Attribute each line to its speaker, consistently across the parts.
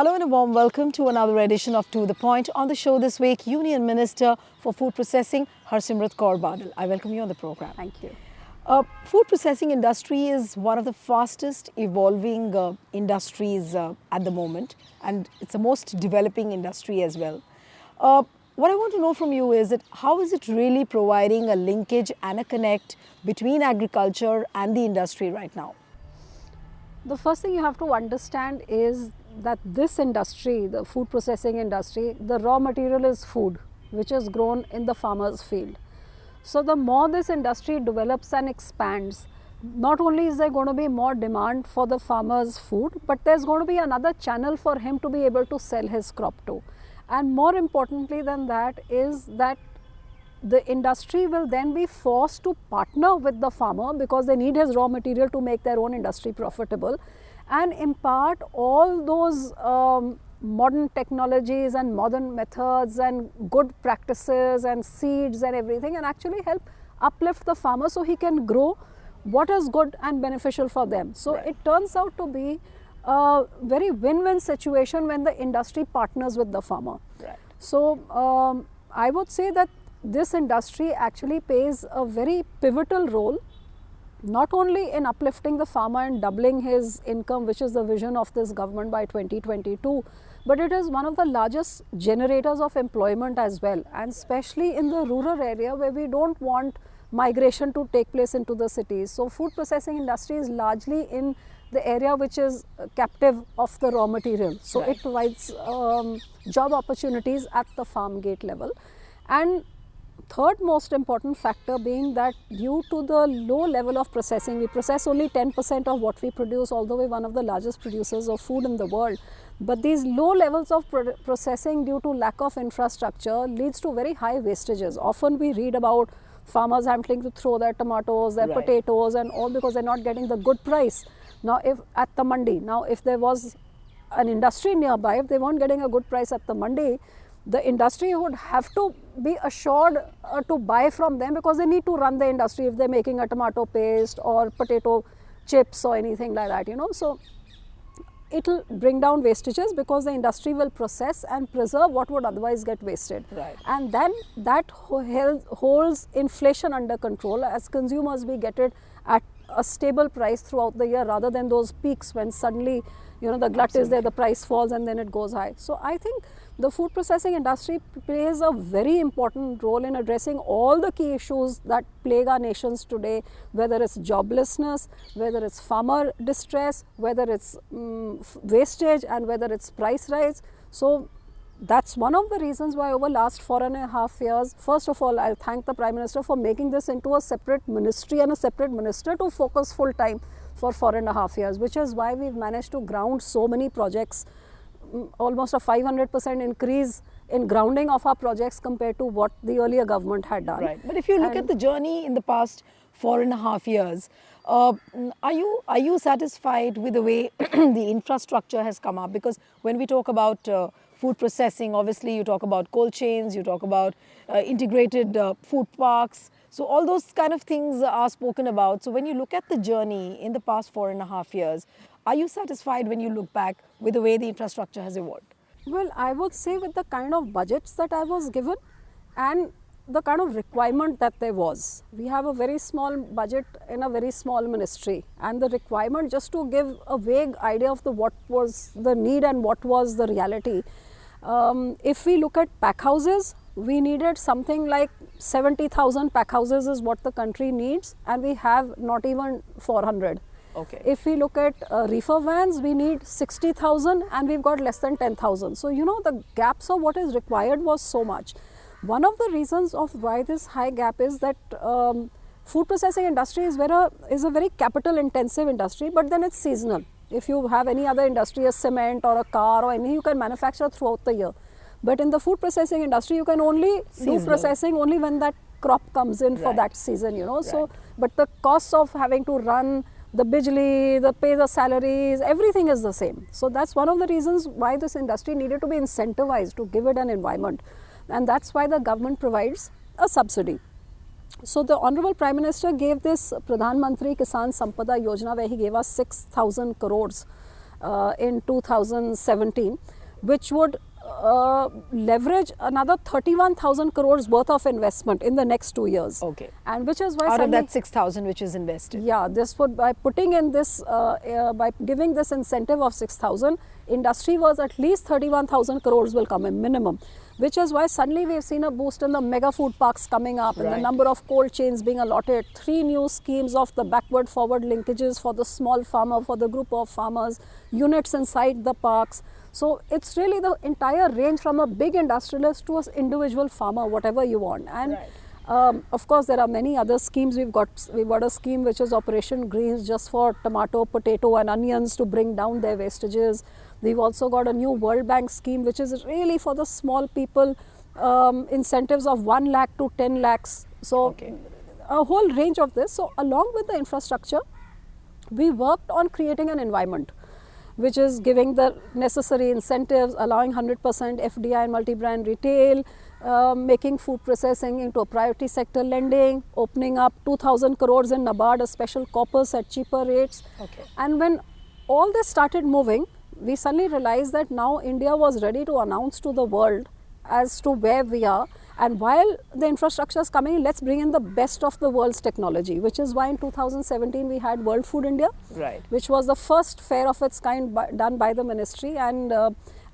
Speaker 1: Hello and a warm welcome to another edition of To The Point. On the show this week, Union Minister for Food Processing, Harsimrat Kaur Badal. I welcome you on the program.
Speaker 2: Thank you.
Speaker 1: Food processing industry is one of the fastest evolving industries at the moment, and it's the most developing industry as well. What I want to know from you is that how is it really providing a linkage and a connect between agriculture and the industry right now?
Speaker 2: The first thing you have to understand is that this industry, the food processing industry, the raw material is food, which is grown in the farmer's field. So the more this industry develops and expands, not only is there going to be more demand for the farmer's food, but there's going to be another channel for him to be able to sell his crop to. And more importantly than that is that the industry will then be forced to partner with the farmer because they need his raw material to make their own industry profitable and impart all those modern technologies and modern methods and good practices and seeds and everything, and actually help uplift the farmer so he can grow what is good and beneficial for them. So
Speaker 1: Right.
Speaker 2: it turns out to be a very win-win situation when the industry partners with the farmer.
Speaker 1: Right.
Speaker 2: So I would say that this industry actually plays a very pivotal role, not only in uplifting the farmer and doubling his income, which is the vision of this government by 2022, but it is one of the largest generators of employment as well, and especially in the rural area where we don't want migration to take place into the cities. So food processing industry is largely in the area which is captive of the raw material. So
Speaker 1: Right.
Speaker 2: it provides job opportunities at the farm gate level. And third most important factor being that due to the low level of processing, we process only 10% of what we produce, although we're one of the largest producers of food in the world. But these low levels of processing due to lack of infrastructure leads to very high wastages. Often we read about farmers having to throw their tomatoes, their
Speaker 1: Right.
Speaker 2: potatoes and all because they're not getting the good price. Now if at the mandi, now if there was an industry nearby, if they weren't getting a good price at the mandi, the industry would have to be assured to buy from them because they need to run the industry if they're making a tomato paste or potato chips or anything like that, So it will bring down wastages because the industry will process and preserve what would otherwise get wasted.
Speaker 1: Right.
Speaker 2: And then that holds inflation under control. As consumers, we get it at a stable price throughout the year rather than those peaks when suddenly, the glut is there, the price falls and then it goes high. So I think the food processing industry plays a very important role in addressing all the key issues that plague our nations today, whether it's joblessness, whether it's farmer distress, whether it's wastage and whether it's price rise. So that's one of the reasons why over last 4.5 years, first of all, I'll thank the Prime Minister for making this into a separate ministry and a separate minister to focus full time for 4.5 years, which is why we've managed to ground so many projects, almost a 500% increase in grounding of our projects compared to what the earlier government had done.
Speaker 1: Right. But if you look at the journey in the past 4.5 years, are you satisfied with the way the infrastructure has come up? Because when we talk about food processing, obviously you talk about cold chains, you talk about integrated food parks. So all those kind of things are spoken about. So when you look at the journey in the past 4.5 years, are you satisfied when you look back with the way the infrastructure has evolved?
Speaker 2: Well, I would say with the kind of budgets that I was given and the kind of requirement that there was. We have a very small budget in a very small ministry, and the requirement, just to give a vague idea of what was the need and what was the reality. If we look at pack houses, we needed something like 70,000 pack houses is what the country needs, and we have not even 400.
Speaker 1: Okay.
Speaker 2: If we look at reefer vans, we need 60,000 and we've got less than 10,000. So, the gaps of what is required was so much. One of the reasons of why this high gap is that food processing industry is a very capital intensive industry, but then it's seasonal. If you have any other industry, a cement or a car or anything, you can manufacture throughout the year. But in the food processing industry, you can only do processing only when that crop comes in for that season, So, but the cost of having to run the bijli, the pay the salaries, everything is the same. So that's one of the reasons why this industry needed to be incentivized to give it an environment. And that's why the government provides a subsidy. So the Honorable Prime Minister gave this Pradhan Mantri Kisan Sampada Yojana, where he gave us 6,000 crores in 2017, which would leverage another 31,000 crores worth of investment in the next 2 years.
Speaker 1: Okay.
Speaker 2: And which is why
Speaker 1: out of that 6,000 which is invested.
Speaker 2: yeah, this would, by putting in this, by giving this incentive of 6,000, industry was at least 31,000 crores will come in minimum. Which is why suddenly we have seen a boost in the mega food parks coming up, and the number of cold chains being allotted, 3 new schemes of the backward forward linkages for the small farmer, for the group of farmers, units inside the parks. So it's really the entire range from a big industrialist to an individual farmer, whatever you want. And of course, there are many other schemes. We've got a scheme which is Operation Greens, just for tomato, potato and onions to bring down their wastages. We've also got a new World Bank scheme which is really for the small people, incentives of 1 lakh to 10 lakhs. So a whole range of this. So along with the infrastructure, we worked on creating an environment which is giving the necessary incentives, allowing 100% FDI and multi-brand retail, making food processing into a priority sector lending, opening up 2,000 crores in NABARD, a special corpus at cheaper rates. And when all this started moving, we suddenly realized that now India was ready to announce to the world as to where we are. And while the infrastructure is coming in, let's bring in the best of the world's technology, which is why in 2017 we had World Food India, which was the first fair of its kind done by the ministry. And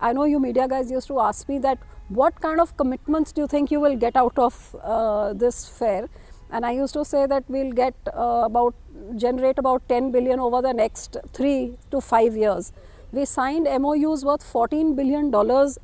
Speaker 2: I know you media guys used to ask me that what kind of commitments do you think you will get out of this fair? And I used to say that we'll get generate about 10 billion over the next 3 to 5 years. We signed MOUs worth $14 billion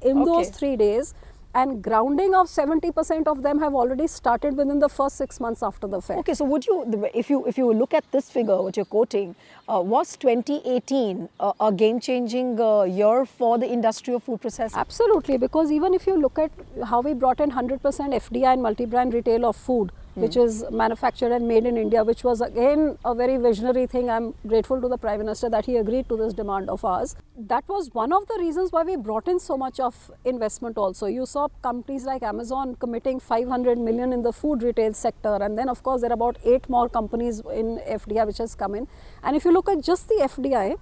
Speaker 2: in those 3 days, and grounding of 70% of them have already started within the first 6 months after the fair.
Speaker 1: Okay, so would you, if you look at this figure, what you're quoting, was 2018 a game-changing year for the industry of food processing?
Speaker 2: Absolutely, because even if you look at how we brought in 100% FDI and multi-brand retail of food, which is manufactured and made in India, which was again a very visionary thing. I'm grateful to the Prime Minister that he agreed to this demand of ours. That was one of the reasons why we brought in so much of investment also. You saw companies like Amazon committing 500 million in the food retail sector, and then of course there are about 8 more companies in FDI which has come in. And if you look at just the FDI,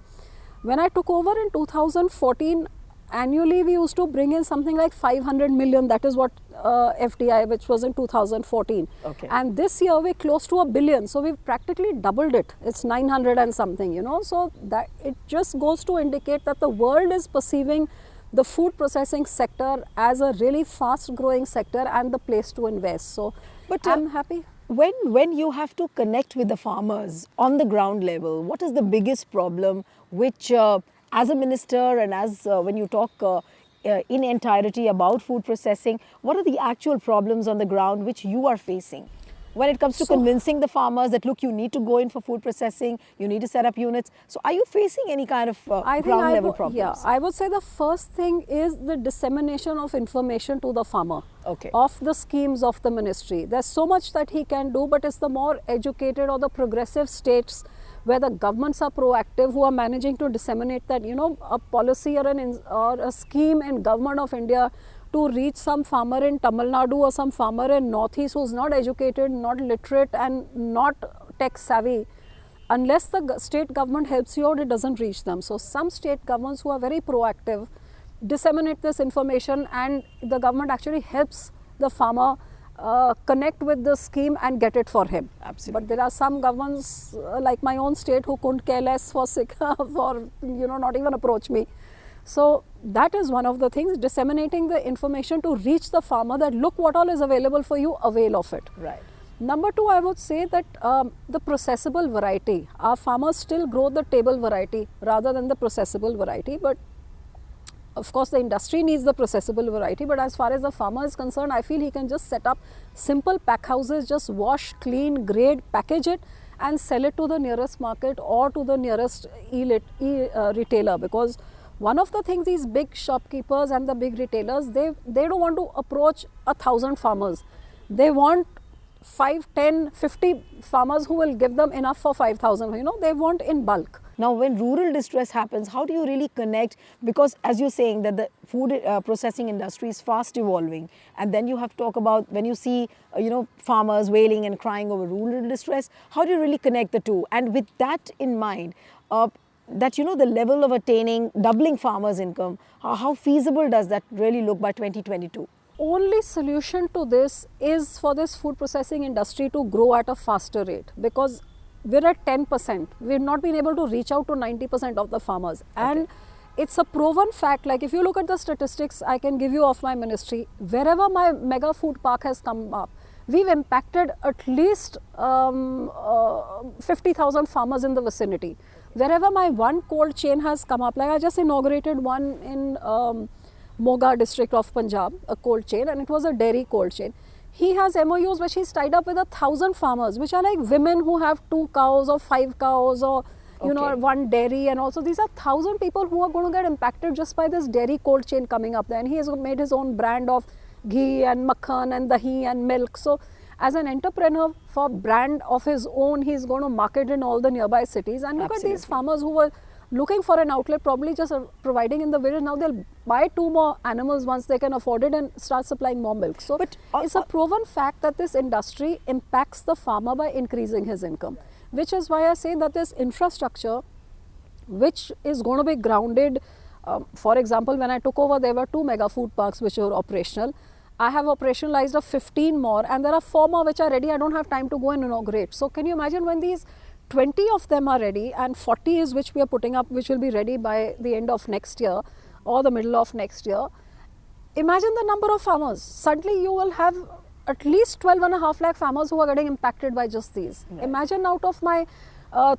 Speaker 2: when I took over in 2014, annually we used to bring in something like 500 million, that is what FDI, which was in 2014. And this year we're close to $1 billion, so we've practically doubled it. It's 900 and something, you know, so that it just goes to indicate that the world is perceiving the food processing sector as a really fast growing sector and the place to invest. So but I'm happy.
Speaker 1: When you have to connect with the farmers on the ground level, what is the biggest problem which as a minister and as when you talk in entirety about food processing, what are the actual problems on the ground which you are facing when it comes to convincing the farmers that, look, you need to go in for food processing, you need to set up units? So are you facing any kind of ground level problems?
Speaker 2: Yeah, I would say the first thing is the dissemination of information to the farmer of the schemes of the ministry. There's so much that he can do, but it's the more educated or the progressive states where the governments are proactive, who are managing to disseminate that, you know, a policy or a scheme in government of India to reach some farmer in Tamil Nadu or some farmer in Northeast who's not educated, not literate and not tech savvy. Unless the state government helps you out, it doesn't reach them. So some state governments who are very proactive disseminate this information, and the government actually helps the farmer connect with the scheme and get it for him. But there are some governments like my own state who couldn't care less for you know, not even approach me. So that is one of the things, disseminating the information to reach the farmer that, look, what all is available for you, avail of it. Number 2, I would say that the processable variety, our farmers still grow the table variety rather than the processable variety, but of course the industry needs the processable variety. But as far as the farmer is concerned, I feel he can just set up simple pack houses, just wash, clean, grade, package it and sell it to the nearest market or to the nearest retailer. Because one of the things, these big shopkeepers and the big retailers, they don't want to approach 1,000 farmers. They want 5, 10, 50 farmers who will give them enough for 5,000. You know, they want in bulk.
Speaker 1: Now, when rural distress happens, how do you really connect? Because as you're saying that the food processing industry is fast evolving, and then you have to talk about when you see, you know, farmers wailing and crying over rural distress, how do you really connect the two? And with that in mind, that the level of attaining doubling farmers' income, how feasible does that really look by 2022?
Speaker 2: Only solution to this is for this food processing industry to grow at a faster rate, because we're at 10%. We've not been able to reach out to 90% of the farmers. And it's a proven fact. Like if you look at the statistics I can give you of my ministry, wherever my mega food park has come up, we've impacted at least 50,000 farmers in the vicinity. Wherever my one cold chain has come up, like I just inaugurated one in Moga district of Punjab, a cold chain, and it was a dairy cold chain. He has MOUs which he's tied up with 1,000 farmers, which are like women who have 2 cows or 5 cows or one dairy, and also these are 1,000 people who are going to get impacted just by this dairy cold chain coming up there. And he has made his own brand of ghee and makhan and dahi and milk. So as an entrepreneur for brand of his own, he's going to market in all the nearby cities. And look at these farmers who were looking for an outlet, probably just providing in the village. Now they'll buy 2 more animals once they can afford it and start supplying more milk. So it's a proven fact that this industry impacts the farmer by increasing his income, which is why I say that this infrastructure, which is going to be grounded, for example, when I took over, there were 2 mega food parks which were operational. I have operationalized 15 more, and there are 4 more which are ready. I don't have time to go and inaugurate. So can you imagine when these 20 of them are ready, and 40 is which we are putting up, which will be ready by the end of next year or the middle of next year. Imagine the number of farmers. Suddenly you will have at least 12.5 lakh farmers who are getting impacted by just these. Right. Imagine out of my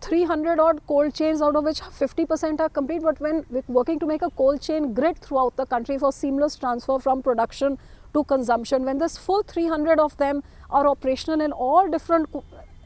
Speaker 2: 300 odd cold chains, out of which 50% are complete, but when we're working to make a cold chain grid throughout the country for seamless transfer from production to consumption, when this full 300 of them are operational in all different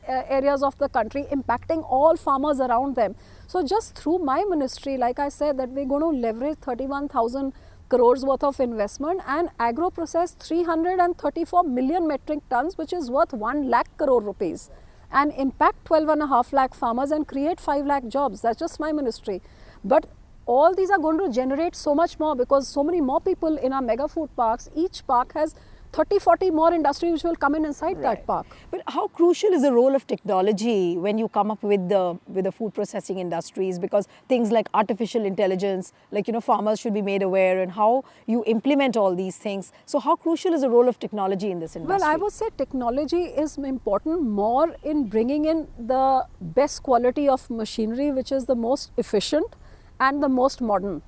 Speaker 2: areas of the country, impacting all farmers around them. So just through my ministry, like I said, that we're going to leverage 31,000 crores worth of investment and agro process 334 million metric tons, which is worth 1 lakh crore rupees, and impact 12.5 lakh farmers and create 5 lakh jobs. That's just my ministry. But all these are going to generate so much more, because so many more people in our mega food parks. Each park has 30-40 more industry which will come in inside that park.
Speaker 1: But how crucial is the role of technology when you come up with the food processing industries? Because things like artificial intelligence, like farmers should be made aware, and how you implement all these things. So how crucial is the role of technology in this industry?
Speaker 2: Well, I would say technology is important more in bringing in the best quality of machinery, which is the most efficient and the most modern.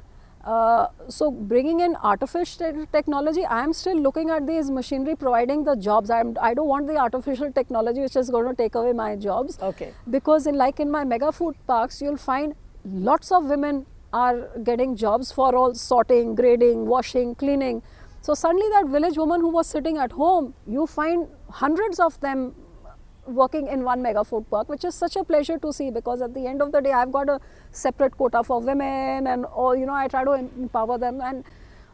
Speaker 2: So bringing in artificial technology, I am still looking at these machinery providing the jobs. I don't want the artificial technology which is going to take away my jobs.
Speaker 1: Okay.
Speaker 2: Because in my mega food parks, you'll find lots of women are getting jobs for all sorting, grading, washing, cleaning. So suddenly that village woman who was sitting at home, you find hundreds of them working in one mega food park, which is such a pleasure to see, because at the end of the day I've got a separate quota for women, and I try to empower them, and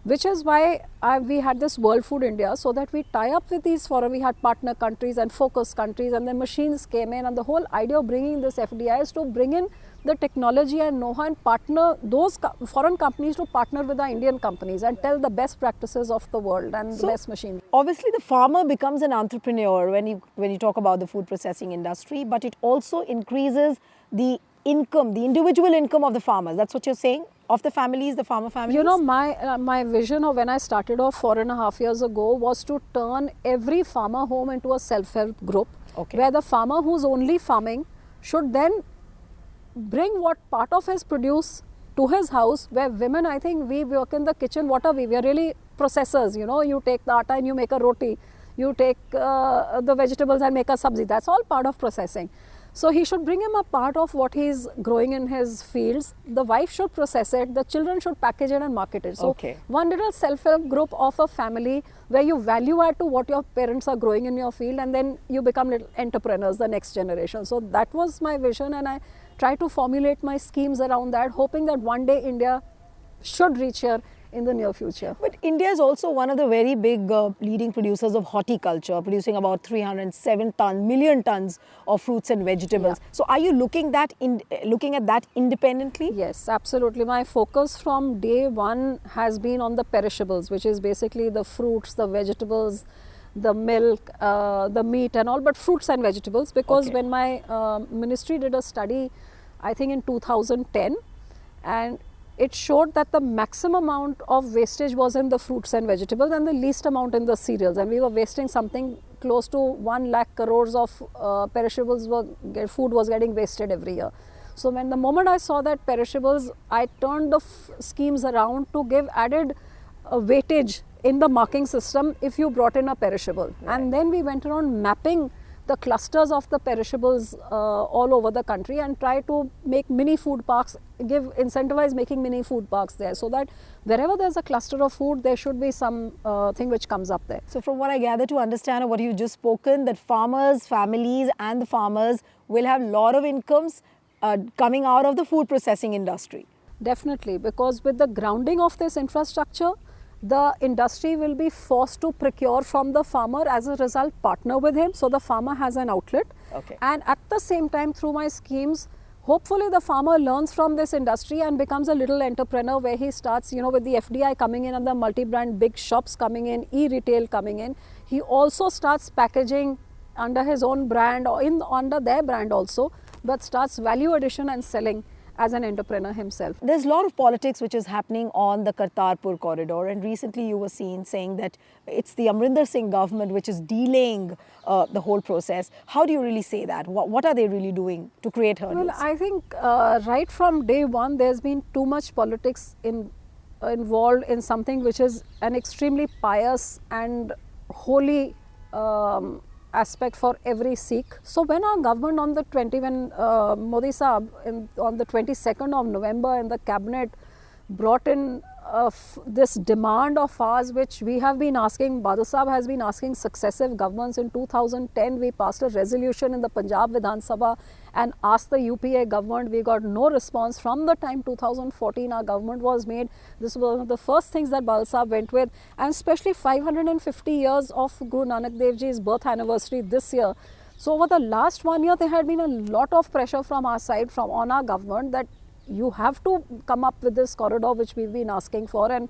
Speaker 2: which is why we had this World Food India, so that we tie up with these foreign, we had partner countries and focus countries, and then machines came in, and the whole idea of bringing this FDI is to bring in the technology and know-how and partner those foreign companies to partner with our Indian companies and tell the best practices of the world and the best machine.
Speaker 1: Obviously the farmer becomes an entrepreneur when you talk about the food processing industry, but it also increases the income, the individual income of the farmers. That's what you're saying? Of the families, the farmer families?
Speaker 2: My vision of when I started off 4.5 years ago was to turn every farmer home into a self-help group, where the farmer who's only farming should then bring what part of his produce to his house, where women, I think we work in the kitchen. What are we? We are really processors. You take the atta and you make a roti. You take the vegetables and make a sabzi. That's all part of processing. So he should bring him a part of what he's growing in his fields. The wife should process it. The children should package it and market it. So one little self-help group of a family where you value add to what your parents are growing in your field, and then you become little entrepreneurs, the next generation. So that was my vision, and I try to formulate my schemes around that, hoping that one day India should reach here in the near future.
Speaker 1: But India is also one of the very big leading producers of horticulture, producing about 307 million tons of fruits and vegetables. So are you looking at that independently?
Speaker 2: Yes, absolutely. My focus from day one has been on the perishables, which is basically the fruits, the vegetables, the milk, the meat and all, but fruits and vegetables, because when my ministry did a study, I think in 2010, and it showed that the maximum amount of wastage was in the fruits and vegetables and the least amount in the cereals, and we were wasting something close to 1 lakh crores of perishables food was getting wasted every year. So when the moment I saw that perishables, I turned the schemes around to give added weightage in the marking system if you brought in a perishable. Right. And then we went around mapping the clusters of the perishables all over the country and try to make mini food parks, incentivize making mini food parks there, so that wherever there's a cluster of food, there should be some thing which comes up there.
Speaker 1: So from what I gather to understand or what you've just spoken, that farmers, families and the farmers will have a lot of incomes coming out of the food processing industry.
Speaker 2: Definitely, because with the grounding of this infrastructure, the industry will be forced to procure from the farmer, as a result partner with him, so the farmer has an outlet.
Speaker 1: Okay.
Speaker 2: And at the same time, through my schemes, hopefully the farmer learns from this industry and becomes a little entrepreneur, where he starts, with the FDI coming in and the multi-brand big shops coming in, e-retail coming in. He also starts packaging under his own brand or under their brand also, but starts value addition and selling as an entrepreneur himself.
Speaker 1: There's a lot of politics which is happening on the Kartarpur corridor, and recently you were seen saying that it's the Amrinder Singh government which is delaying the whole process. How do you really say that? What are they really doing to create hurdles?
Speaker 2: Well, I think right from day one there's been too much politics involved in something which is an extremely pious and holy aspect for every Sikh. So when our government on the Modi Saab on the 22nd of November in the cabinet brought in this demand of ours, which we have been asking, Badal Saab has been asking successive governments. In 2010 we passed a resolution in the Punjab Vidhan Sabha and asked the UPA government. We got no response. From the time 2014 our government was made, this was one of the first things that Badal Saab went with, and especially 550 years of Guru Nanak Dev Ji's birth anniversary this year. So over the last 1 year there had been a lot of pressure from our side, on our government, that you have to come up with this corridor which we've been asking for. And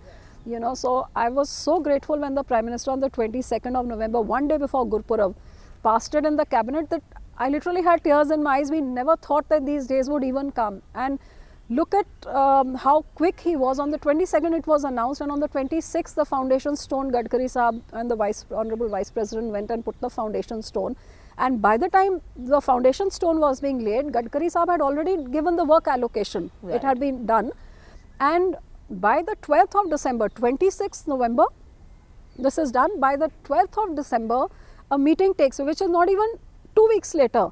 Speaker 2: so I was so grateful when the Prime Minister on the 22nd of November, one day before Gurpurav, passed it in the cabinet, that I literally had tears in my eyes. We never thought that these days would even come. And look at how quick he was. On the 22nd it was announced, and on the 26th the foundation stone, Gadkari Saab and the Honorable Vice President went and put the foundation stone. And by the time the foundation stone was being laid, Gadkari Saab had already given the work allocation. Right. It had been done. And by the 12th of December, 26th November, this is done. By the 12th of December, a meeting takes, which is not even 2 weeks later,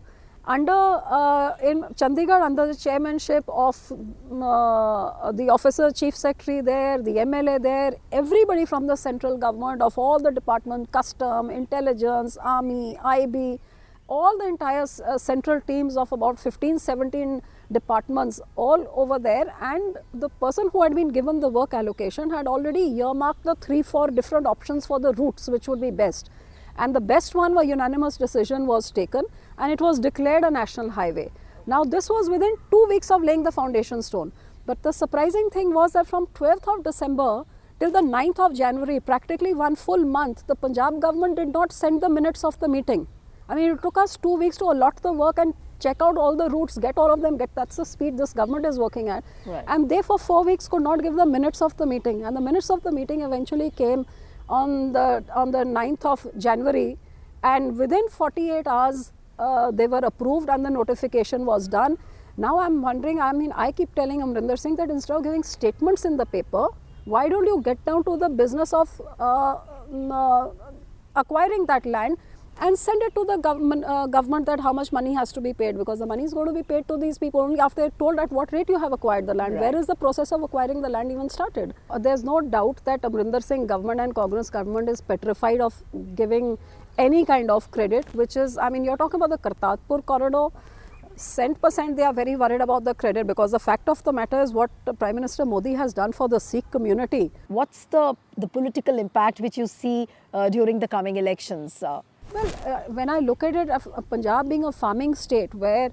Speaker 2: in Chandigarh, under the chairmanship of the officer, chief secretary there, the MLA there, everybody from the central government of all the departments, custom, intelligence, army, IB, all the entire central teams of about 15-17 departments all over there, and the person who had been given the work allocation had already earmarked the 3-4 different options for the routes which would be best. And the best one, a unanimous decision was taken, and it was declared a national highway. Now this was within 2 weeks of laying the foundation stone. But the surprising thing was that from 12th of December till the 9th of January, practically 1 full month, the Punjab government did not send the minutes of the meeting. I mean, it took us 2 weeks to allot the work and check out all the routes, get all of them, that's the speed this government is working at.
Speaker 1: Right.
Speaker 2: And they for 4 weeks could not give the minutes of the meeting. And the minutes of the meeting eventually came on the 9th of January, and within 48 hours they were approved and the notification was done. Now I'm wondering, I keep telling Amrinder Singh that instead of giving statements in the paper, why don't you get down to the business of acquiring that land and send it to the government that how much money has to be paid, because the money is going to be paid to these people only after they're told at what rate you have acquired the land. Right. Where is the process of acquiring the land even started? There's no doubt that Amrinder Singh government and Congress government is petrified of giving any kind of credit, which is, you're talking about the Kartarpur corridor. Cent% they are very worried about the credit, because the fact of the matter is what Prime Minister Modi has done for the Sikh community.
Speaker 1: What's the political impact which you see during the coming elections?
Speaker 2: Well, when I look at it, Punjab being a farming state, where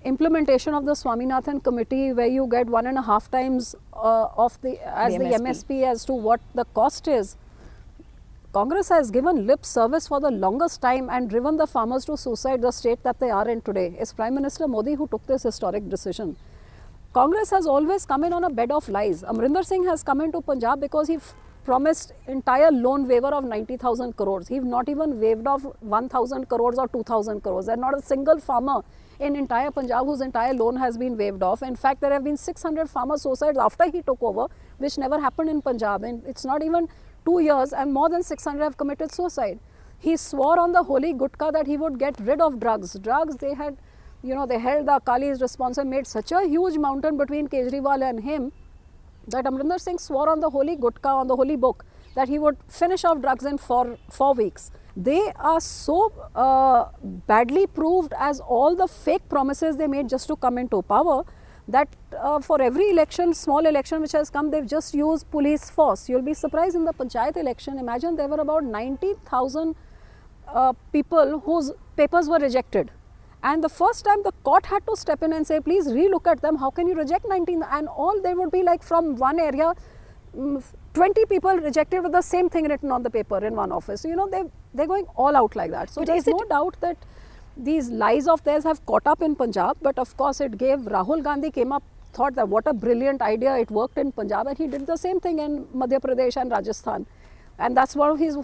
Speaker 2: implementation of the Swaminathan committee, where you get 1.5 times of the MSP as to what the cost is, Congress has given lip service for the longest time and driven the farmers to suicide. The state that they are in today, it's Prime Minister Modi who took this historic decision. Congress has always come in on a bed of lies. Amrinder Singh has come into Punjab because he promised entire loan waiver of 90,000 crores. He not even waived off 1,000 crores or 2,000 crores. There's not a single farmer in entire Punjab whose entire loan has been waived off. In fact, there have been 600 farmer suicides after he took over, which never happened in Punjab. And it's not even 2 years, and more than 600 have committed suicide. He swore on the holy gutka that he would get rid of drugs. Drugs, they had, they held the Akalis responsible, made such a huge mountain between Kejriwal and him that Amrinder Singh swore on the holy gutka, on the holy book, that he would finish off drugs in 4 weeks. They are so badly proved as all the fake promises they made just to come into power, that for every election, small election which has come, they've just used police force. You'll be surprised, in the Panchayat election, imagine there were about 90,000 people whose papers were rejected. And the first time the court had to step in and say, please relook at them, how can you reject 19? And all they would be like, from one area, 20 people rejected with the same thing written on the paper in one office. So, they're going all out like that. So there's no doubt that these lies of theirs have caught up in Punjab. But of course, it gave Rahul Gandhi thought that what a brilliant idea, it worked in Punjab, and he did the same thing in Madhya Pradesh and Rajasthan. And that's what he's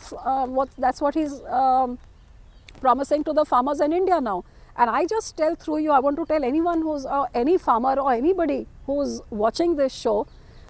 Speaker 2: promising to the farmers in India now. And I just tell through you, I want to tell anyone who's any farmer or anybody who's watching this show,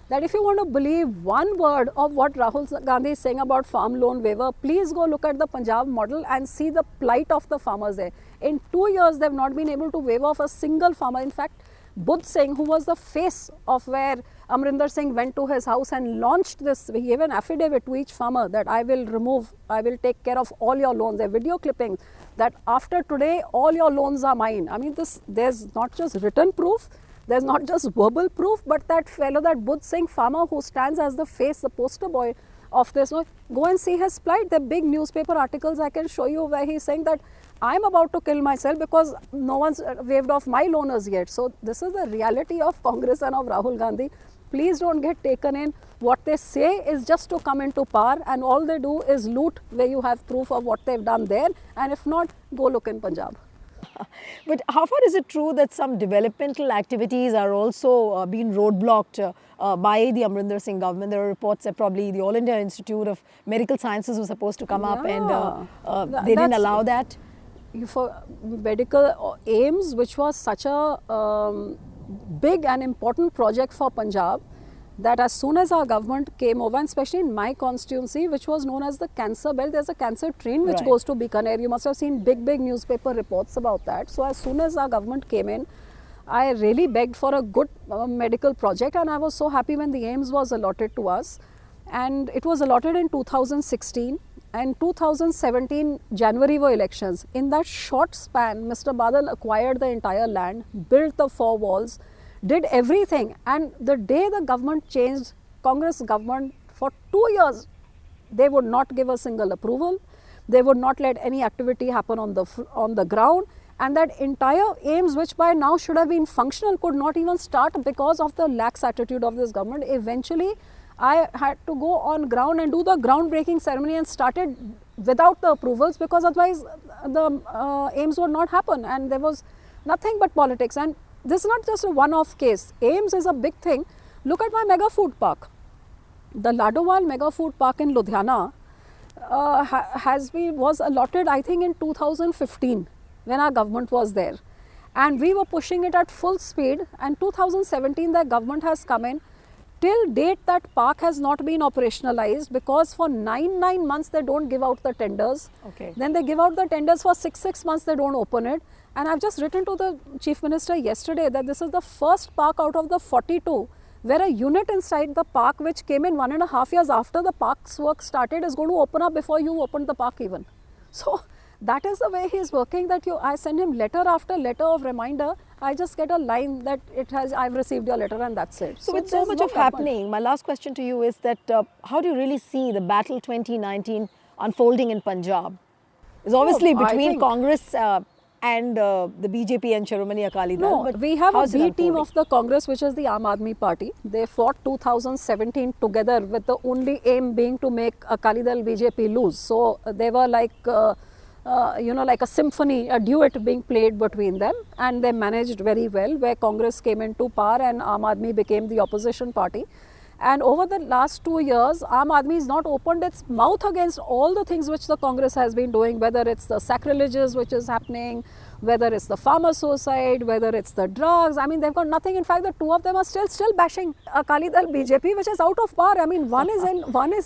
Speaker 2: that if you want to believe one word of what Rahul Gandhi is saying about farm loan waiver, please go look at the Punjab model and see the plight of the farmers there. In 2 years, they've not been able to waive off a single farmer. In fact, Budh Singh, who was the face of where Amrinder Singh went to his house and launched this, he gave an affidavit to each farmer that I will take care of all your loans. There are video clippings that after today, all your loans are mine. I mean, there's not just written proof, there's not just verbal proof, but that fellow, that Budh Singh farmer who stands as the face, the poster boy of this, go and see his plight. There are big newspaper articles I can show you where he's saying that I'm about to kill myself because no one's waived off my loaners yet. So this is the reality of Congress and of Rahul Gandhi. Please don't get taken in. What they say is just to come into power, and all they do is loot where you have proof of what they've done there. And if not, go look in Punjab.
Speaker 1: But how far is it true that some developmental activities are also being roadblocked by the Amrinder Singh government? There are reports that probably the All India Institute of Medical Sciences was supposed to come up, and they didn't allow that.
Speaker 2: For medical aims, which was such a big and important project for Punjab, that as soon as our government came over, and especially in my constituency, which was known as the cancer belt, there's a cancer train which goes to Bikaner. You must have seen big newspaper reports about that. So as soon as our government came in, I really begged for a good medical project, and I was so happy when the AIIMS was allotted to us. And it was allotted in 2016. And 2017 January were elections. In that short span, Mr. Badal acquired the entire land, built the 4 walls, did everything. And the day the government changed, Congress government, for 2 years, they would not give a single approval. They would not let any activity happen on the ground. And that entire AIIMS, which by now should have been functional, could not even start because of the lax attitude of this government. Eventually, I had to go on ground and do the groundbreaking ceremony, and started without the approvals, because otherwise the AIIMS would not happen, and there was nothing but politics. And this is not just a one-off case. AIIMS is a big thing. Look at my mega food park. The Ladowal mega food park in Ludhiana was allotted, I think, in 2015 when our government was there, and we were pushing it at full speed. And 2017 the government has come in. Till date, that park has not been operationalized because for 9 months they don't give out the tenders. Then they give out the tenders for 6 months, they don't open it. And I've just written to the Chief Minister yesterday that this is the first park out of the 42 where a unit inside the park, which came in 1.5 years after the park's work started, is going to open up before you opened the park even. So that is the way he is working, that I send him letter after letter of reminder. I just get a line that I've received your letter, and that's it.
Speaker 1: So with so much of happening, my last question to you is that how do you really see the battle 2019 unfolding in Punjab? It's obviously between Congress and the BJP and Shiromani Akali Dal.
Speaker 2: No, we have a B team of the Congress, which is the Aam Aadmi Party. They fought 2017 together with the only aim being to make Akali Dal BJP lose. So they were like like a symphony, a duet being played between them, and they managed very well, where Congress came into power and Aam Aadmi became the opposition party. And over the last 2 years, Aam Aadmi has not opened its mouth against all the things which the Congress has been doing, whether it's the sacrileges which is happening, whether it's the farmer suicide, whether it's the drugs. I mean, they've got nothing. In fact, the two of them are still bashing Akali Dal BJP, which is out of power. I mean, one is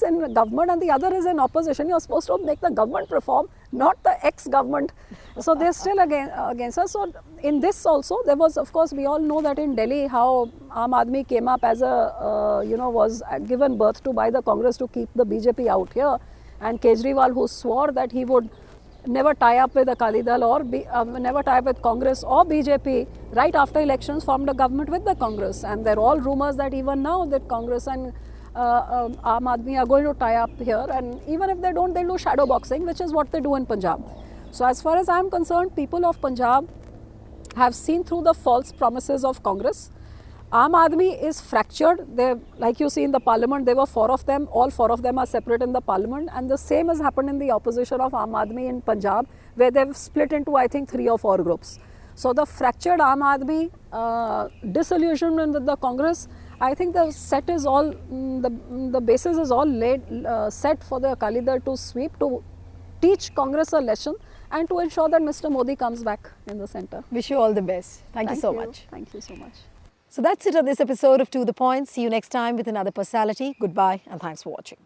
Speaker 2: in government and the other is in opposition. You're supposed to make the government perform, not the ex-government. So they're still against us. So in this also, there was, of course, we all know that in Delhi how Aam Aadmi came up as a, was given birth to by the Congress to keep the BJP out here. And Kejriwal, who swore that he would never tie up with Akali Dal or never tie up with Congress or BJP, right after elections formed a government with the Congress. And there are all rumours that even now that Congress and Aam Aadmi are going to tie up here, and even if they don't, they'll do shadow boxing, which is what they do in Punjab. So as far as I am concerned, people of Punjab have seen through the false promises of Congress. Aam Aadmi is fractured. They, like you see in the parliament, there were 4 of them. All 4 of them are separate in the parliament, and the same has happened in the opposition of Aam Aadmi in Punjab, where they've split into, I think, 3 or 4 groups. So the fractured Aam Aadmi, disillusionment with the Congress, I think the set is all, the basis is all laid, set for the Akali Dal to sweep, to teach Congress a lesson, and to ensure that Mr. Modi comes back in the centre.
Speaker 1: Wish you all the best. Thank you so much.
Speaker 2: Thank you so much.
Speaker 1: So that's it on this episode of To The Point. See you next time with another personality. Goodbye and thanks for watching.